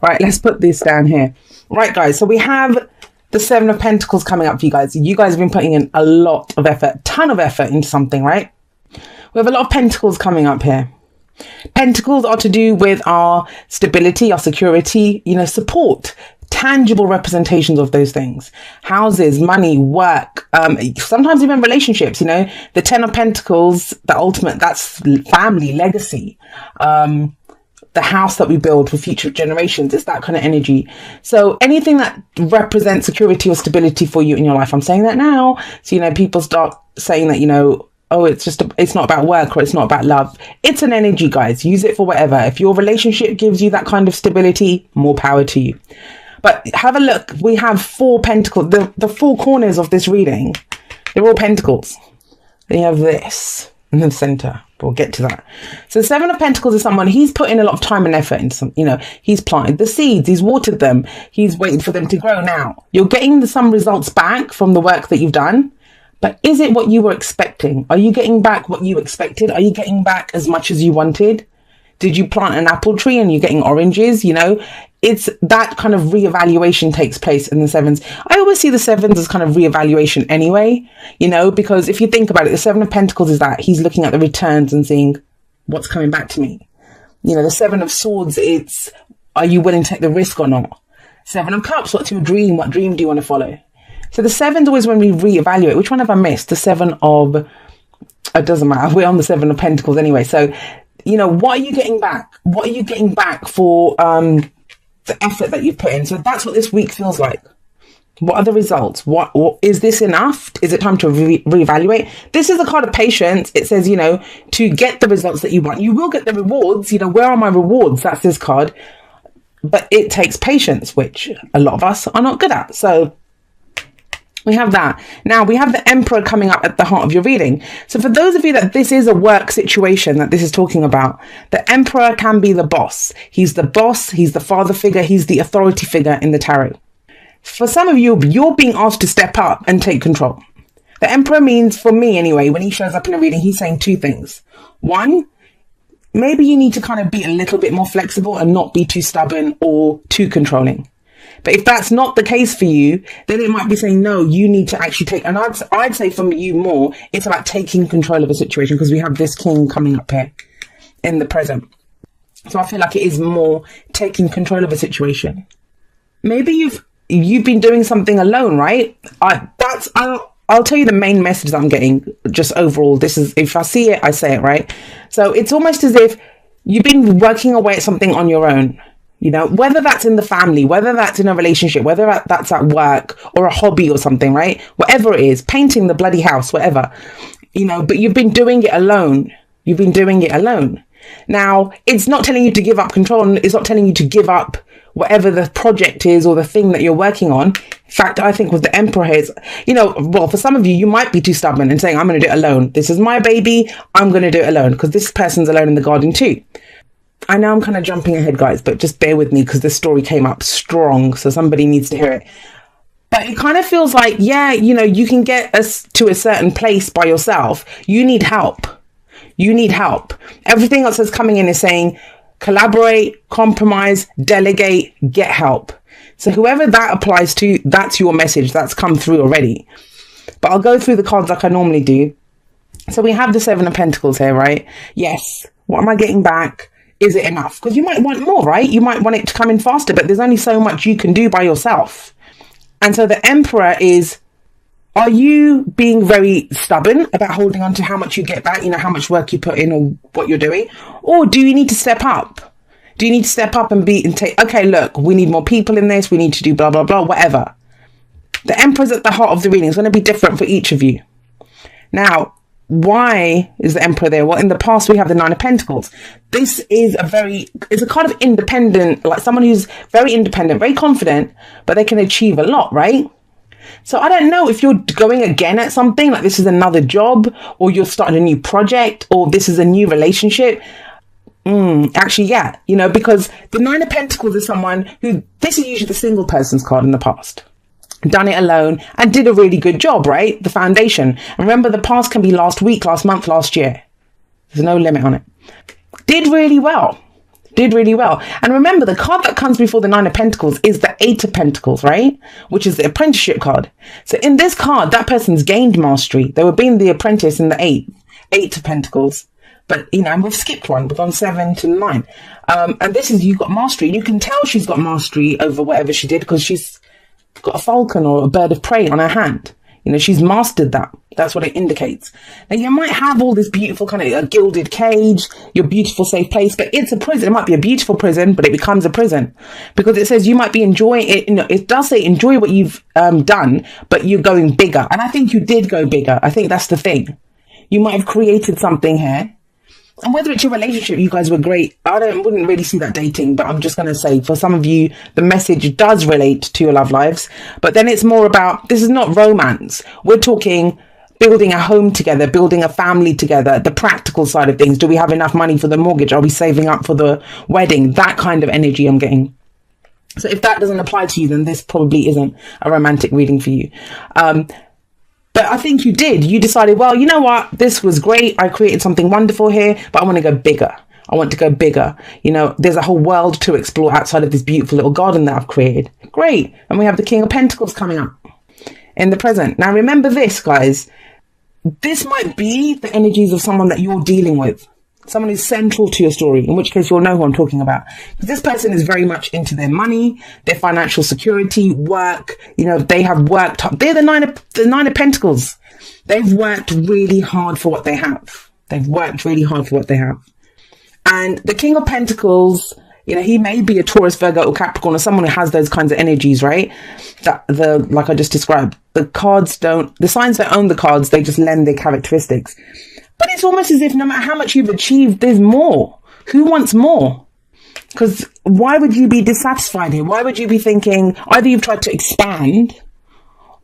Right, let's put this down here. Right, guys, so we have the Seven of Pentacles coming up for you guys. You guys have been putting in a lot of effort, ton of effort into something, right? We have a lot of Pentacles coming up here. Pentacles are to do with our stability, our security, support, tangible representations of those things. Houses, money, work, sometimes even relationships, the Ten of Pentacles, the ultimate, that's family, legacy. The house that we build for future generations, it's that kind of energy. So anything that represents security or stability for you in your life, I'm saying that now. So, people start saying that, oh, it's not about work or it's not about love. It's an energy, guys. Use it for whatever. If your relationship gives you that kind of stability, more power to you. But have a look. We have 4 pentacles. The 4 corners of this reading, they're all pentacles. Then you have this in the center. We'll get to that. So the Seven of Pentacles is someone, he's put in a lot of time and effort into some, he's planted the seeds, he's watered them, he's waited for them to grow. Now you're getting some results back from the work that you've done, but is it what you were expecting? Are you getting back what you expected? Are you getting back as much as you wanted? Did you plant an apple tree and you're getting oranges? It's that kind of reevaluation takes place in the sevens. I always see the sevens as kind of reevaluation anyway, because if you think about it, the Seven of Pentacles is that he's looking at the returns and seeing what's coming back to me. The Seven of Swords, it's, are you willing to take the risk or not? Seven of Cups, what's your dream? What dream do you want to follow? So the sevens always, when we reevaluate, which one have I missed? The Seven of, it doesn't matter. We're on the Seven of Pentacles anyway. So, what are you getting back? What are you getting back for, the effort that you've put in? So that's what this week feels like. What are the results? What is this enough? Is it time to reevaluate? This is a card of patience. It says, to get the results that you want, you will get the rewards. Where are my rewards? That's this card. But it takes patience, which a lot of us are not good at. So we have that. Now we have the Emperor coming up at the heart of your reading. So for those of you that this is a work situation that this is talking about, the Emperor can be the boss. He's the boss. He's the father figure. He's the authority figure in the tarot. For some of you, you're being asked to step up and take control. The Emperor means, for me anyway, when he shows up in a reading, he's saying 2 things. 1, maybe you need to kind of be a little bit more flexible and not be too stubborn or too controlling. But if that's not the case for you, then it might be saying, no, you need to actually take, and I'd say for you more, it's about taking control of a situation, because we have this King coming up here in the present. So I feel like it is more taking control of a situation. Maybe you've been doing something alone, right? I'll tell you the main message that I'm getting just overall. This is, if I see it, I say it, right? So it's almost as if you've been working away at something on your own. Whether that's in the family, whether that's in a relationship, whether that's at work or a hobby or something, right? Whatever it is, painting the bloody house, whatever, but you've been doing it alone. You've been doing it alone. Now, it's not telling you to give up control, and it's not telling you to give up whatever the project is or the thing that you're working on. In fact, I think with the Emperor here, well, for some of you, you might be too stubborn and saying, I'm going to do it alone. This is my baby. I'm going to do it alone, because this person's alone in the garden too. I know I'm kind of jumping ahead, guys, but just bear with me because this story came up strong, so somebody needs to hear it. But it kind of feels like, yeah, you can get us to a certain place by yourself. You need help. You need help. Everything else that's coming in is saying, collaborate, compromise, delegate, get help. So whoever that applies to, that's your message. That's come through already. But I'll go through the cards like I normally do. So we have the Seven of Pentacles here, right? Yes. What am I getting back? Is it enough? Because you might want more, right? You might want it to come in faster, but there's only so much you can do by yourself. And so the Emperor is, are you being very stubborn about holding on to how much you get back, how much work you put in or what you're doing? Or do you need to step up? Do you need to step up and take, okay, look, we need more people in this. We need to do blah, blah, blah, whatever. The Emperor's at the heart of the reading. It's going to be different for each of you. Now, why is the Emperor there? Well, in the past, we have the Nine of Pentacles. This is it's a kind of independent, like someone who's very independent, very confident, but they can achieve a lot, right? So I don't know if you're going again at something, like this is another job, or you're starting a new project, or this is a new relationship. Actually, yeah, because the Nine of Pentacles is someone who, this is usually the single person's card in the past. Done it alone and did a really good job, right? The foundation. And remember, the past can be last week, last month, last year. There's no limit on it. Did really well. Did really well. And remember, the card that comes before the Nine of Pentacles is the Eight of Pentacles, right? Which is the apprenticeship card. So in this card, that person's gained mastery. They were being the apprentice in the Eight of Pentacles. But, you know, and we've skipped one. We've gone 7 to 9. And this is, you've got mastery. You can tell she's got mastery over whatever she did because she's got a falcon or a bird of prey on her hand. You know, she's mastered that. That's what it indicates. Now, you might have all this beautiful kind of a gilded cage, your beautiful safe place, but it's a prison. It might be a beautiful prison, but it becomes a prison because it says you might be enjoying it. You know, it does say enjoy what you've done, but you're going bigger. And I think you did go bigger. I think that's the thing. You might have created something here. And whether it's your relationship, you guys were great. Wouldn't really see that dating, but I'm just going to say for some of you, the message does relate to your love lives. But then it's more about, this is not romance. We're talking building a home together, building a family together, the practical side of things. Do we have enough money for the mortgage? Are we saving up for the wedding? That kind of energy I'm getting. So if that doesn't apply to you, then this probably isn't a romantic reading for you. But I think you did. You decided, well, you know what? This was great. I created something wonderful here, but I want to go bigger. I want to go bigger. You know, there's a whole world to explore outside of this beautiful little garden that I've created. Great. And we have the King of Pentacles coming up in the present. Now, remember this, guys. This might be the energies of someone that you're dealing with. Someone who's central to your story, in which case you'll know who I'm talking about. Because this person is very much into their money, their financial security, work. You know, they have worked hard. They're the nine of Pentacles. They've worked really hard for what they have. They've worked really hard for what they have. And the King of Pentacles, you know, he may be a Taurus, Virgo, or Capricorn, or someone who has those kinds of energies, right? Like I just described, the signs that own the cards, they just lend their characteristics. But it's almost as if no matter how much you've achieved, there's more. Who wants more? Because why would you be dissatisfied here? Why would you be thinking either you've tried to expand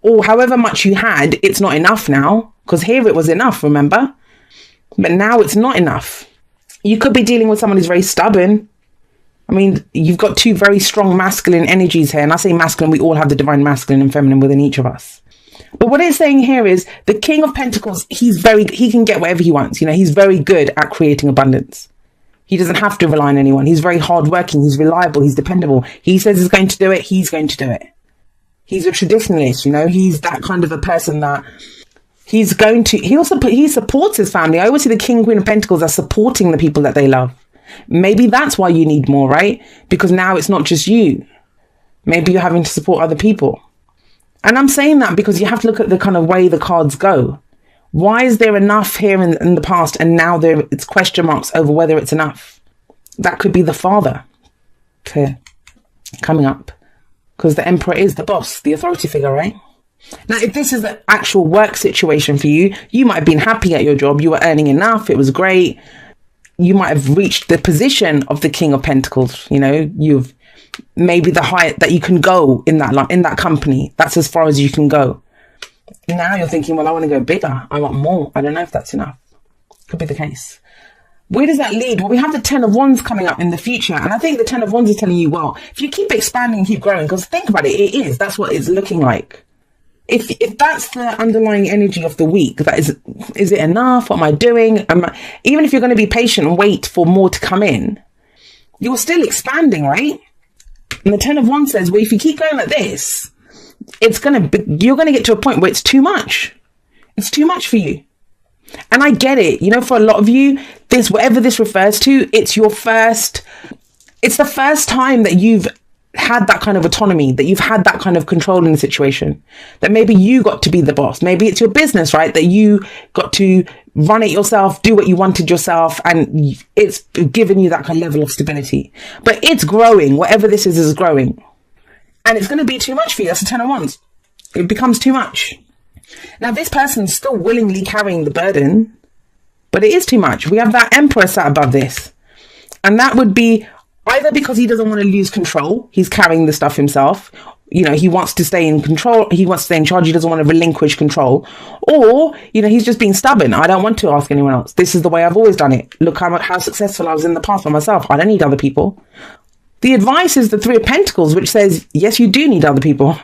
or however much you had, it's not enough now? Because here it was enough, remember? But now it's not enough. You could be dealing with someone who's very stubborn. I mean, you've got two very strong masculine energies here. And I say masculine, we all have the divine masculine and feminine within each of us. But what it's saying here is the King of Pentacles, he can get whatever he wants. You know, he's very good at creating abundance. He doesn't have to rely on anyone. He's very hardworking. He's reliable. He's dependable. He says he's going to do it. He's going to do it. He's a traditionalist. You know, he's that kind of a person that he supports his family. I always see the King and Queen of Pentacles as supporting the people that they love. Maybe that's why you need more, right? Because now it's not just you. Maybe you're having to support other people. And I'm saying that because you have to look at the kind of way the cards go. Why is there enough here in the past and now it's question marks over whether it's enough? That could be the father here coming up because the Emperor is the boss, the authority figure, right? Now, if this is the actual work situation for you, you might have been happy at your job. You were earning enough. It was great. You might have reached the position of the King of Pentacles. You know, you've maybe the height that you can go in that company. That's as far as you can go. Now you're thinking, well, I want to go bigger. I want more. I don't know if that's enough. Could be the case. Where does that lead? Well, we have the 10 of Wands coming up in the future. And I think the 10 of Wands is telling you, well, if you keep expanding, keep growing, because think about it, that's what it's looking like. If that's the underlying energy of the week, that is it enough? What am I doing? Even if you're going to be patient and wait for more to come in, you're still expanding, right? And the 10 of Wands says, well, if you keep going like this, you're going to get to a point where it's too much. It's too much for you. And I get it. You know, for a lot of you, whatever this refers to, it's the first time that you've had that kind of autonomy, that you've had that kind of control in the situation, that maybe you got to be the boss. Maybe it's your business, right? That you got to run it yourself, do what you wanted yourself. And it's given you that kind of level of stability, but it's growing. Whatever this is growing, and it's going to be too much for you. That's the 10 of Wands. It becomes too much. Now, this person's still willingly carrying the burden, but it is too much. We have that Emperor sat above this, and that would be either because he doesn't want to lose control. He's carrying the stuff himself. You know, he wants to stay in control. He wants to stay in charge. He doesn't want to relinquish control. Or, you know, he's just being stubborn. I don't want to ask anyone else. This is the way I've always done it. Look how successful I was in the past by myself. I don't need other people. The advice is the 3 of Pentacles, which says, yes, you do need other people.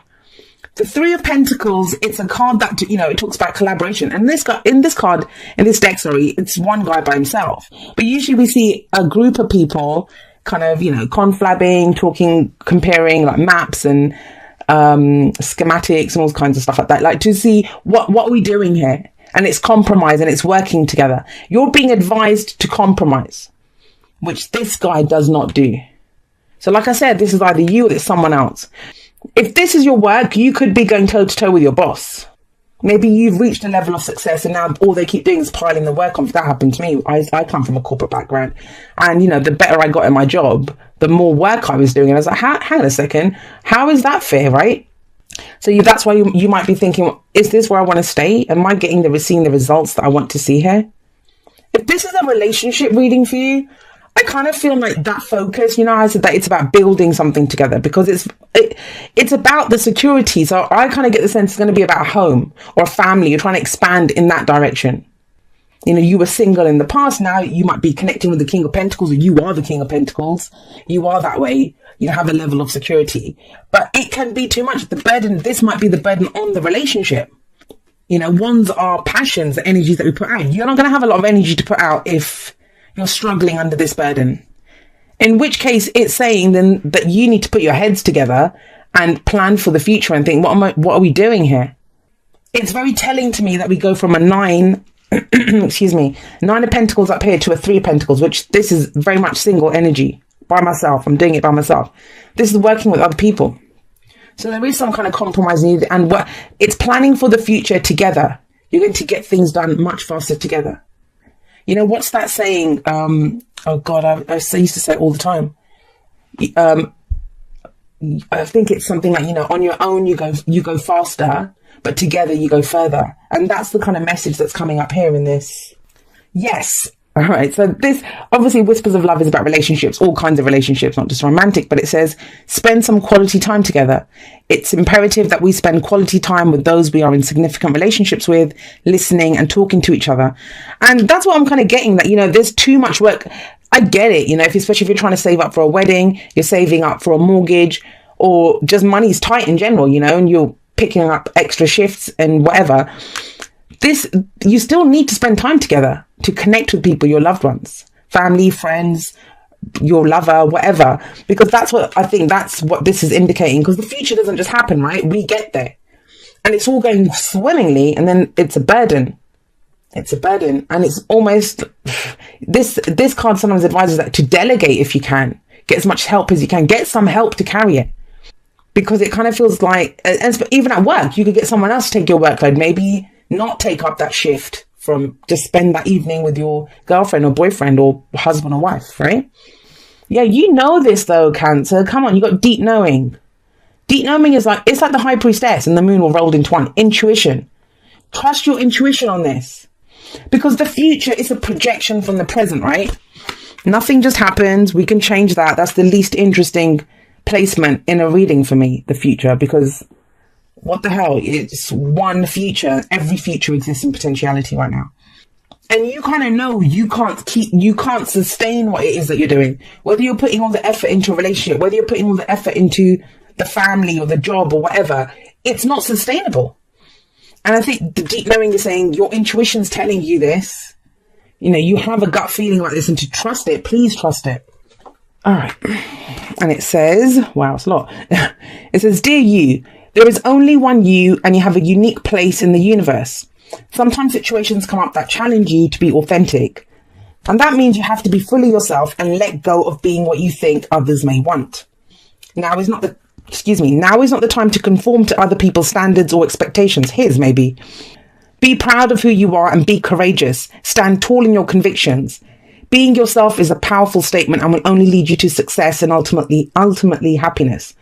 The 3 of Pentacles, it's a card that, you know, it talks about collaboration. And this deck, it's one guy by himself. But usually we see a group of people kind of, conflabbing, talking, comparing like maps and schematics and all kinds of stuff like that, like to see what are we doing here. And it's compromise and it's working together. You're being advised to compromise, which this guy does not do. So like I said, this is either you or it's someone else. If this is your work, you could be going toe to toe with your boss. Maybe you've reached a level of success and now all they keep doing is piling the work on. That happened to me. I come from a corporate background, and the better I got at my job, the more work I was doing. And I was like, hang on a second, how is that fair, right? So that's why you might be thinking, is this where I want to stay? Am I seeing the results that I want to see here? If this is a relationship reading for you, I kind of feel like that focus, I said that it's about building something together, because it's about the security. So I kind of get the sense it's going to be about a home or a family. You're trying to expand in that direction. You were single in the past. Now you might be connecting with the King of Pentacles, or you are the King of Pentacles. You are that way. You have a level of security, but it can be too much. This might be the burden on the relationship. Ones are passions, the energies that we put out. You're not going to have a lot of energy to put out if you're struggling under this burden. In which case it's saying then that you need to put your heads together and plan for the future and think, what are we doing here? It's very telling to me that we go from a 9 of Pentacles up here to a 3 of Pentacles, which this is very much single energy. By myself. I'm doing it by myself. This is working with other people. So there is some kind of compromise needed, and it's planning for the future together. You're going to get things done much faster together. What's that saying? Oh God, I used to say it all the time. I think it's something like, on your own you go faster, but together you go further. And that's the kind of message that's coming up here in this. Yes. All right, so this obviously Whispers of Love is about relationships, all kinds of relationships, not just romantic, but it says spend some quality time together. It's imperative that we spend quality time with those we are in significant relationships with, listening and talking to each other. And that's what I'm kind of getting, that, there's too much work. I get it, especially if you're trying to save up for a wedding, you're saving up for a mortgage, or just money's tight in general, and you're picking up extra shifts and whatever. You still need to spend time together to connect with people, your loved ones, family, friends, your lover, whatever, because that's what this is indicating, because the future doesn't just happen, right? We get there and it's all going swimmingly, and then it's a burden. It's a burden. And it's almost, this card sometimes advises that to delegate if you can, get as much help as you can, get some help to carry it. Because it kind of feels like, and even at work, you could get someone else to take your workload, maybe not take up that shift from just spend that evening with your girlfriend or boyfriend or husband or wife, right? Yeah, this though, Cancer. Come on, you got deep knowing. Deep knowing is like, it's like the High Priestess and the moon all rolled into one. Intuition. Trust your intuition on this. Because the future is a projection from the present, right? Nothing just happens. We can change that. That's the least interesting placement in a reading for me, the future, because what the hell? It's one future. Every future exists in potentiality right now. And you kind of know you can't sustain what it is that you're doing. Whether you're putting all the effort into a relationship, whether you're putting all the effort into the family or the job or whatever, it's not sustainable. And I think the deep knowing is saying your intuition's telling you this. You have a gut feeling about this, and to trust it, please trust it. All right. And it says, wow, it's a lot. It says, dear you, there is only one you, and you have a unique place in the universe. Sometimes situations come up that challenge you to be authentic. And that means you have to be fully yourself and let go of being what you think others may want. Now is not the time to conform to other people's standards or expectations. His, maybe. Be proud of who you are and be courageous. Stand tall in your convictions. Being yourself is a powerful statement and will only lead you to success and ultimately happiness.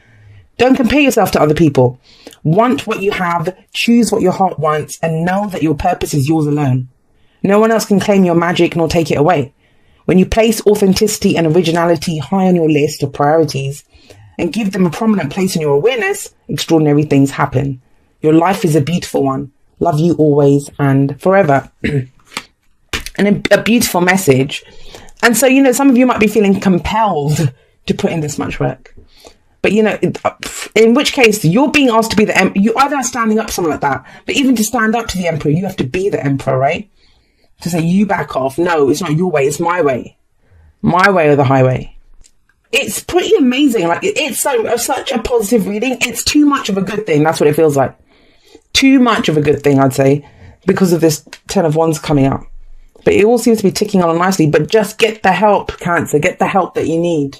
Don't compare yourself to other people. Want what you have, choose what your heart wants, and know that your purpose is yours alone. No one else can claim your magic nor take it away. When you place authenticity and originality high on your list of priorities and give them a prominent place in your awareness, extraordinary things happen. Your life is a beautiful one. Love you always and forever. And a beautiful message. And so, some of you might be feeling compelled to put in this much work. But, in which case you're being asked to be the emperor. You either standing up, something like that. But even to stand up to the emperor, you have to be the emperor, right? To say, you back off. No, it's not your way. It's my way. My way or the highway. it's pretty amazing. Like, it's such a positive reading. It's too much of a good thing. That's what it feels like. Too much of a good thing, I'd say, because of this 10 of Wands coming up. But it all seems to be ticking on nicely. But just get the help, Cancer. Get the help that you need.